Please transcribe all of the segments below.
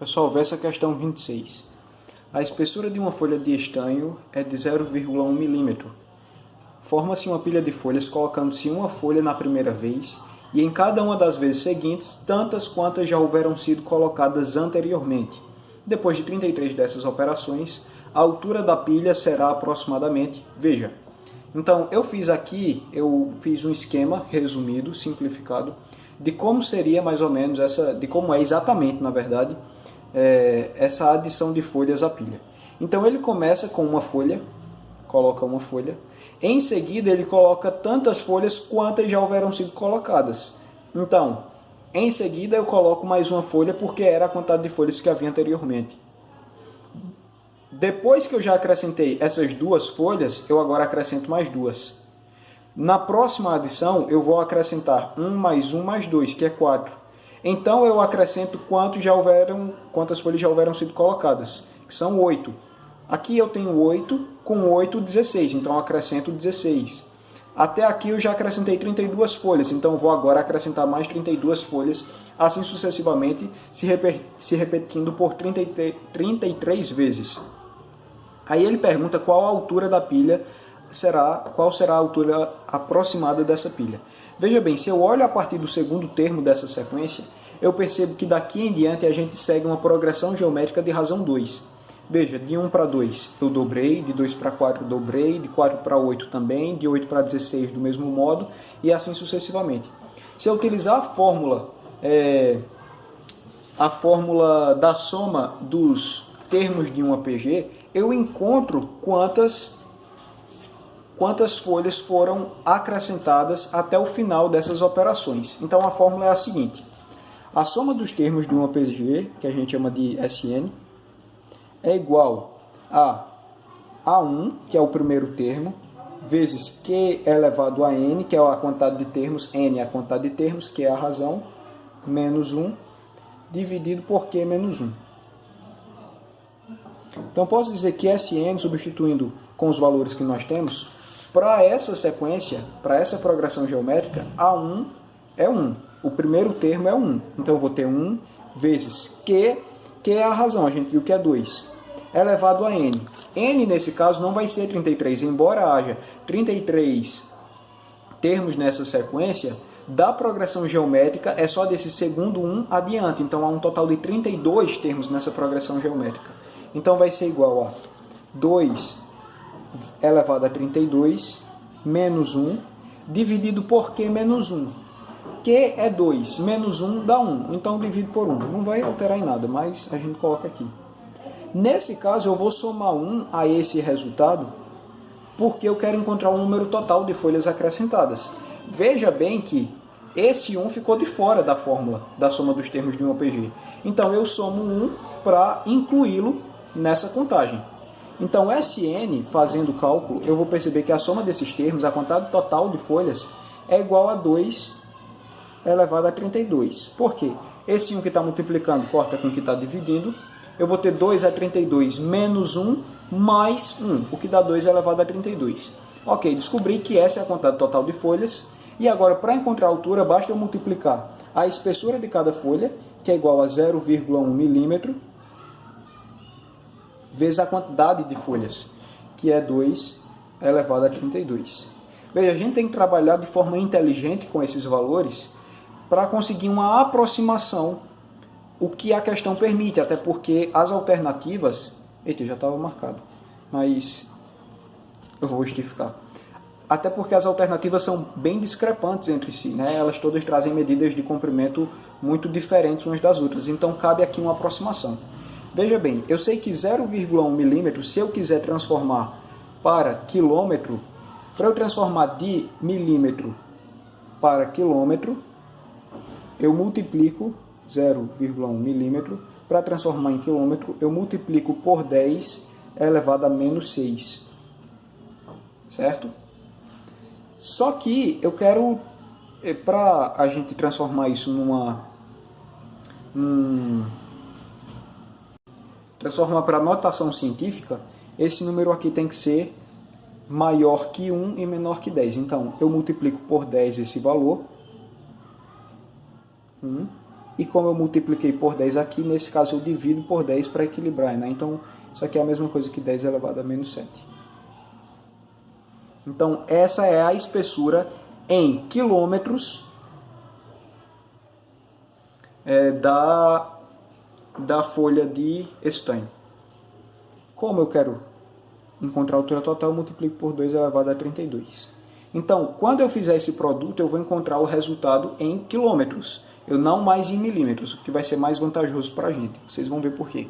Pessoal, vê essa questão 26. A espessura de uma folha de estanho é de 0,1 milímetro. Forma-se uma pilha de folhas colocando-se uma folha na primeira vez e em cada uma das vezes seguintes, tantas quantas já houveram sido colocadas anteriormente. Depois de 33 dessas operações, a altura da pilha será aproximadamente, veja. Então, eu fiz um esquema resumido, simplificado, de como seria mais ou menos de como é exatamente, na verdade, essa adição de folhas à pilha. Então, ele começa com uma folha, coloca uma folha, em seguida ele coloca tantas folhas quantas já houveram sido colocadas. Então, em seguida eu coloco mais uma folha porque era a quantidade de folhas que havia anteriormente. Depois que eu já acrescentei essas duas folhas, eu agora acrescento mais duas. Na próxima adição, eu vou acrescentar 1 mais 1 mais 2, que é 4. Então, eu acrescento quantas folhas já houveram sido colocadas, que são 8. Aqui eu tenho 8, com 8, 16, então eu acrescento 16. Até aqui eu já acrescentei 32 folhas, então eu vou agora acrescentar mais 32 folhas, assim sucessivamente, se repetindo por 33 vezes. Aí ele pergunta qual a altura da pilha qual será a altura aproximada dessa pilha. Veja bem, se eu olho a partir do segundo termo dessa sequência, eu percebo que daqui em diante a gente segue uma progressão geométrica de razão 2. Veja, de 1 para 2 eu dobrei, de 2 para 4 eu dobrei, de 4 para 8 também, de 8 para 16 do mesmo modo, e assim sucessivamente. Se eu utilizar a fórmula da soma dos termos de um APG, eu encontro quantas folhas foram acrescentadas até o final dessas operações. Então a fórmula é a seguinte: a soma dos termos de um APG, que a gente chama de SN, é igual a A1, que é o primeiro termo, vezes Q elevado a N, que é a quantidade de termos, N é a quantidade de termos, que é a razão, menos 1, dividido por Q menos 1. Então, posso dizer que SN, substituindo com os valores que nós temos, para essa sequência, para essa progressão geométrica, A1 é 1. O primeiro termo é 1. Então, eu vou ter 1 vezes Q, que é a razão, a gente viu que é 2, elevado a N. N, nesse caso, não vai ser 33, embora haja 33 termos nessa sequência, da progressão geométrica é só desse segundo 1 adiante. Então, há um total de 32 termos nessa progressão geométrica. Então, vai ser igual a 2 elevado a 32 menos 1, dividido por Q menos 1. Q é 2, menos 1 dá 1. Então, divido por 1. Não vai alterar em nada, mas a gente coloca aqui. Nesse caso, eu vou somar 1 a esse resultado, porque eu quero encontrar o número total de folhas acrescentadas. Veja bem que esse 1 ficou de fora da fórmula da soma dos termos de um APG. Então, eu somo 1 para incluí-lo nessa contagem. Então, SN, fazendo o cálculo, eu vou perceber que a soma desses termos, a quantidade total de folhas, é igual a 2 elevado a 32. Por quê? Esse 1 que está multiplicando corta com o que está dividindo. Eu vou ter 2 a 32 menos 1 mais 1, o que dá 2 elevado a 32. Ok, descobri que essa é a quantidade total de folhas. E agora, para encontrar a altura, basta eu multiplicar a espessura de cada folha, que é igual a 0,1 milímetro, vezes a quantidade de folhas, que é 2 elevado a 32. Veja, a gente tem que trabalhar de forma inteligente com esses valores para conseguir uma aproximação, o que a questão permite, até porque as alternativas... Eita, já estava marcado, mas eu vou justificar. Até porque as alternativas são bem discrepantes entre si, né? Elas todas trazem medidas de comprimento muito diferentes umas das outras, então cabe aqui uma aproximação. Veja bem, eu sei que 0,1 milímetro, se eu quiser transformar para quilômetro, para eu transformar de milímetro para quilômetro, eu multiplico 0,1 milímetro, para transformar em quilômetro, eu multiplico por 10 elevado a menos 6. Certo? Só que eu quero, para a gente transformar isso transformar para notação científica, esse número aqui tem que ser maior que 1 e menor que 10. Então, eu multiplico por 10 esse valor. 1 E como eu multipliquei por 10 aqui, nesse caso eu divido por 10 para equilibrar, né? Então, isso aqui é a mesma coisa que 10 elevado a menos 7. Então, essa é a espessura em quilômetros da folha de estanho. Como eu quero encontrar a altura total, eu multiplico por 2 elevado a 32. Então, quando eu fizer esse produto, eu vou encontrar o resultado em quilômetros, eu não mais em milímetros, o que vai ser mais vantajoso para a gente. Vocês vão ver por quê.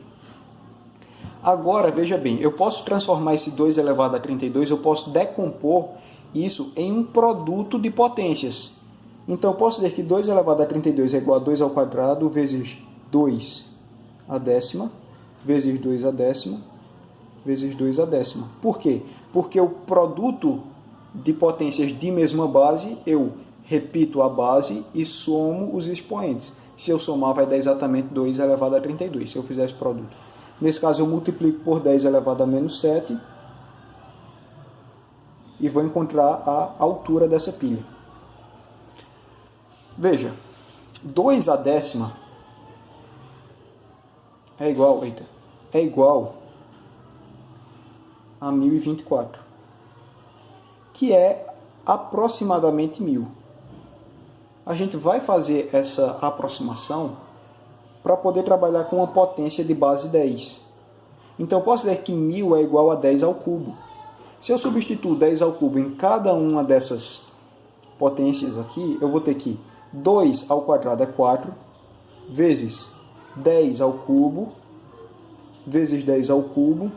Agora, veja bem, eu posso transformar esse 2 elevado a 32, eu posso decompor isso em um produto de potências. Então, eu posso dizer que 2 elevado a 32 é igual a 2 ao quadrado vezes 2 a décima, vezes 2 a décima, vezes 2 a décima. Por quê? Porque o produto de potências de mesma base, eu repito a base e somo os expoentes. Se eu somar, vai dar exatamente 2 elevado a 32, se eu fizer esse produto. Nesse caso, eu multiplico por 10 elevado a menos 7 e vou encontrar a altura dessa pilha. Veja, 2 a décima é igual a 1024, que é aproximadamente 1000. A gente vai fazer essa aproximação para poder trabalhar com uma potência de base 10. Então, eu posso dizer que 1000 é igual a 10 ao cubo. Se eu substituo 10 ao cubo em cada uma dessas potências aqui, eu vou ter que 2 ao quadrado é 4, vezes 10 ao cubo, vezes 10 ao cubo,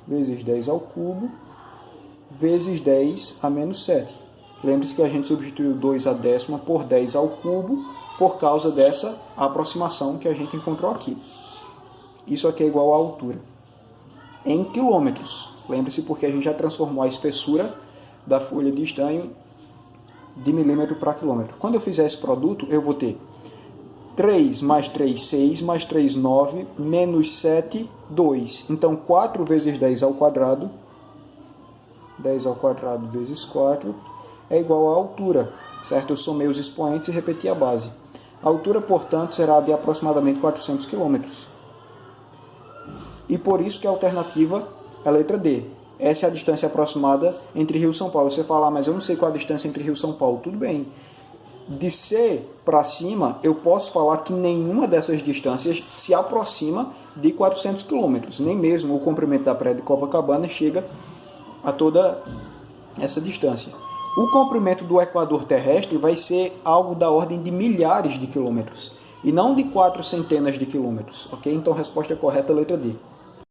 vezes 10 ao cubo, vezes 10 a menos 7. Lembre-se que a gente substituiu 2 a décima por 10 ao cubo por causa dessa aproximação que a gente encontrou aqui. Isso aqui é igual à altura em quilômetros. Lembre-se porque a gente já transformou a espessura da folha de estanho de milímetro para quilômetro. Quando eu fizer esse produto, eu vou ter 3 mais 3, 6, mais 3, 9, menos 7, 2. Então, 4 vezes 10 ao quadrado, 10 ao quadrado vezes 4, é igual à altura, certo? Eu somei os expoentes e repeti a base. A altura, portanto, será de aproximadamente 400 km. E por isso que a alternativa é a letra D. Essa é a distância aproximada entre Rio e São Paulo. Você fala, mas eu não sei qual a distância entre Rio e São Paulo. Tudo bem. De C para cima, eu posso falar que nenhuma dessas distâncias se aproxima de 400 km. Nem mesmo o comprimento da praia de Copacabana chega a toda essa distância. O comprimento do equador terrestre vai ser algo da ordem de milhares de quilômetros, e não de 4 centenas de quilômetros, ok? Então a resposta correta é a letra D.